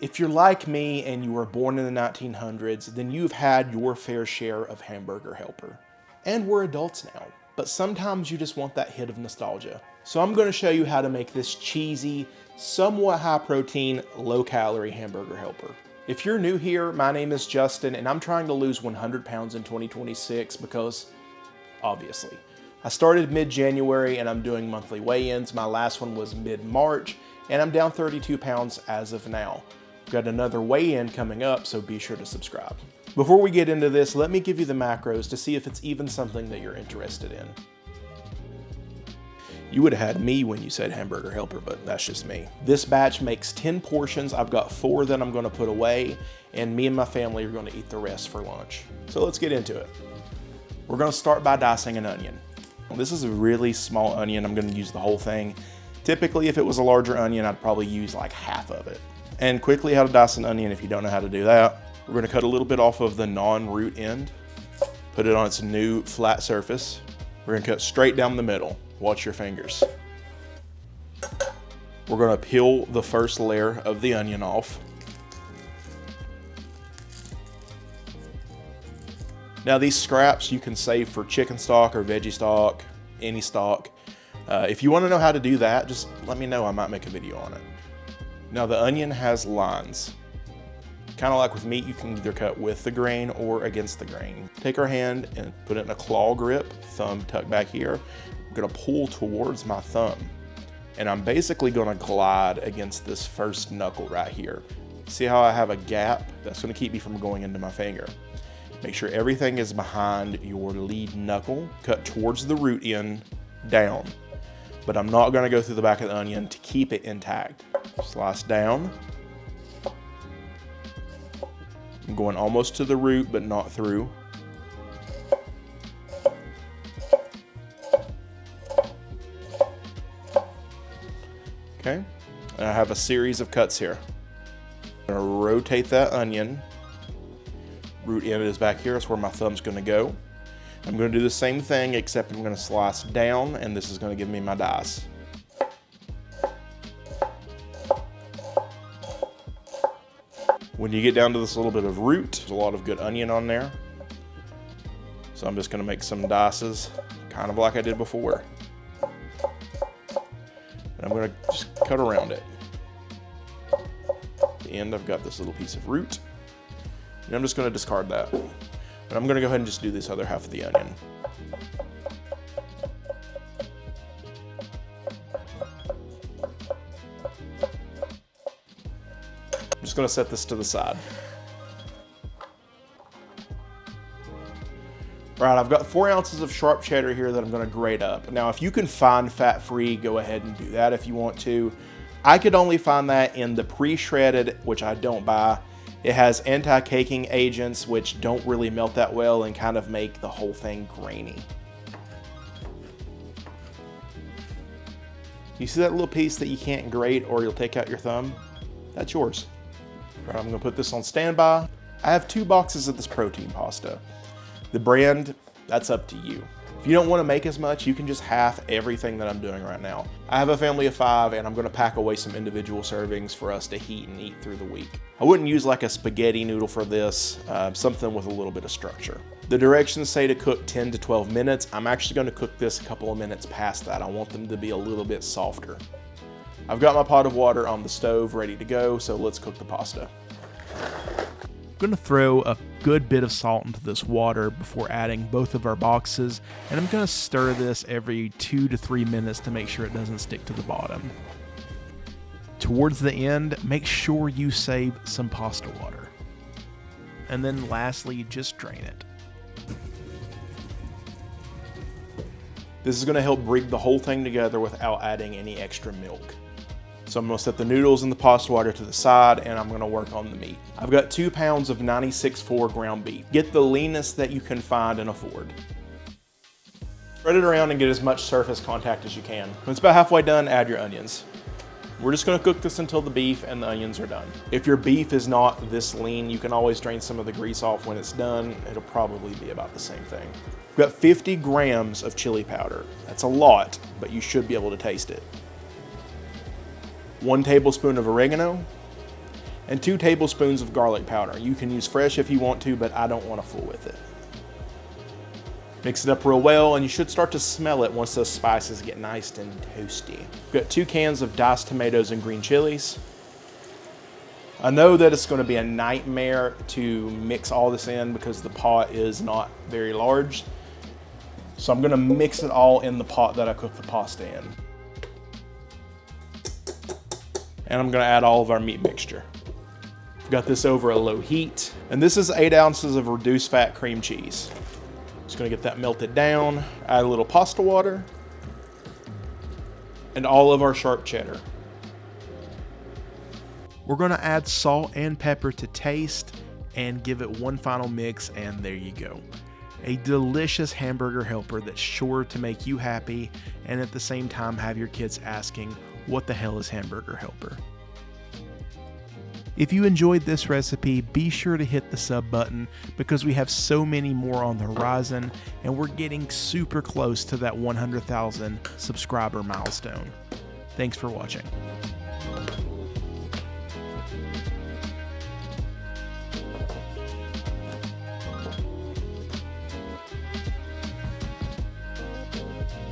If you're like me and you were born in the 1900s, then you've had your fair share of Hamburger Helper. And we're adults now, but sometimes you just want that hit of nostalgia. So I'm going to show you how to make this cheesy, somewhat high protein, low calorie Hamburger Helper. If you're new here, my name is Justin and I'm trying to lose 100 pounds in 2026 because, obviously. I started mid-January and I'm doing monthly weigh-ins. My last one was mid-March and I'm down 32 pounds as of now. I've got another weigh-in coming up, so be sure to subscribe. Before we get into this, let me give you the macros to see if it's even something that you're interested in. You would have had me when you said Hamburger Helper, but that's just me. This batch makes 10 portions. I've got 4 that I'm gonna put away, and me and my family are gonna eat the rest for lunch. So let's get into it. We're gonna start by dicing an onion. This is a really small onion. I'm gonna use the whole thing. Typically, if it was a larger onion, I'd probably use like half of it. And quickly how to dice an onion if you don't know how to do that. We're gonna cut a little bit off of the non-root end, put it on its new flat surface. We're gonna cut straight down the middle. Watch your fingers. We're gonna peel the first layer of the onion off. Now these scraps you can save for chicken stock or veggie stock, any stock. If you wanna know how to do that, just let me know, I might make a video on it. Now the onion has lines. Kind of like with meat, you can either cut with the grain or against the grain. Take our hand and put it in a claw grip, thumb tucked back here. I'm gonna pull towards my thumb. And I'm basically gonna glide against this first knuckle right here. See how I have a gap? That's gonna keep me from going into my finger. Make sure everything is behind your lead knuckle. Cut towards the root end, down. But I'm not gonna go through the back of the onion to keep it intact. Slice down. I'm going almost to the root, but not through. Okay, and I have a series of cuts here. I'm gonna rotate that onion. Root end is back here, that's where my thumb's gonna go. I'm gonna do the same thing, except I'm gonna slice down, and this is gonna give me my dice. When you get down to this little bit of root, there's a lot of good onion on there. So I'm just gonna make some dices, kind of like I did before. And I'm gonna just cut around it. At the end, I've got this little piece of root. And I'm just gonna discard that. And I'm gonna go ahead and just do this other half of the onion. I'm just gonna set this to the side. All right, I've got 4 ounces of sharp cheddar here that I'm gonna grate up. Now, if you can find fat-free, go ahead and do that if you want to. I could only find that in the pre-shredded, which I don't buy. It has anti-caking agents, which don't really melt that well and kind of make the whole thing grainy. You see that little piece that you can't grate or you'll take out your thumb? That's yours. All right, I'm gonna put this on standby. I have 2 boxes of this protein pasta. The brand, that's up to you. If you don't wanna make as much, you can just half everything that I'm doing right now. I have a family of 5 and I'm gonna pack away some individual servings for us to heat and eat through the week. I wouldn't use like a spaghetti noodle for this, something with a little bit of structure. The directions say to cook 10 to 12 minutes. I'm actually gonna cook this a couple of minutes past that. I want them to be a little bit softer. I've got my pot of water on the stove ready to go, so let's cook the pasta. I'm gonna throw a good bit of salt into this water before adding both of our boxes, and I'm gonna stir this every 2 to 3 minutes to make sure it doesn't stick to the bottom. Towards the end, make sure you save some pasta water. And then lastly, just drain it. This is gonna help bring the whole thing together without adding any extra milk. So I'm gonna set the noodles and the pasta water to the side and I'm gonna work on the meat. I've got 2 pounds of 96.4 ground beef. Get the leanest that you can find and afford. Spread it around and get as much surface contact as you can. When it's about halfway done, add your onions. We're just gonna cook this until the beef and the onions are done. If your beef is not this lean, you can always drain some of the grease off when it's done. It'll probably be about the same thing. We've got 50 grams of chili powder. That's a lot, but you should be able to taste it. 1 tablespoon of oregano, and 2 tablespoons of garlic powder. You can use fresh if you want to, but I don't want to fool with it. Mix it up real well, and you should start to smell it once those spices get nice and toasty. We've got 2 cans of diced tomatoes and green chilies. I know that it's going to be a nightmare to mix all this in because the pot is not very large. So I'm going to mix it all in the pot that I cooked the pasta in. And I'm going to add all of our meat mixture. Got this over a low heat. And this is 8 ounces of reduced fat cream cheese. Just going to get that melted down. Add a little pasta water. And all of our sharp cheddar. We're going to add salt and pepper to taste and give it one final mix, and there you go. A delicious hamburger helper that's sure to make you happy and at the same time have your kids asking, what the hell is Hamburger Helper? If you enjoyed this recipe, be sure to hit the sub button because we have so many more on the horizon and we're getting super close to that 100,000 subscriber milestone. Thanks for watching.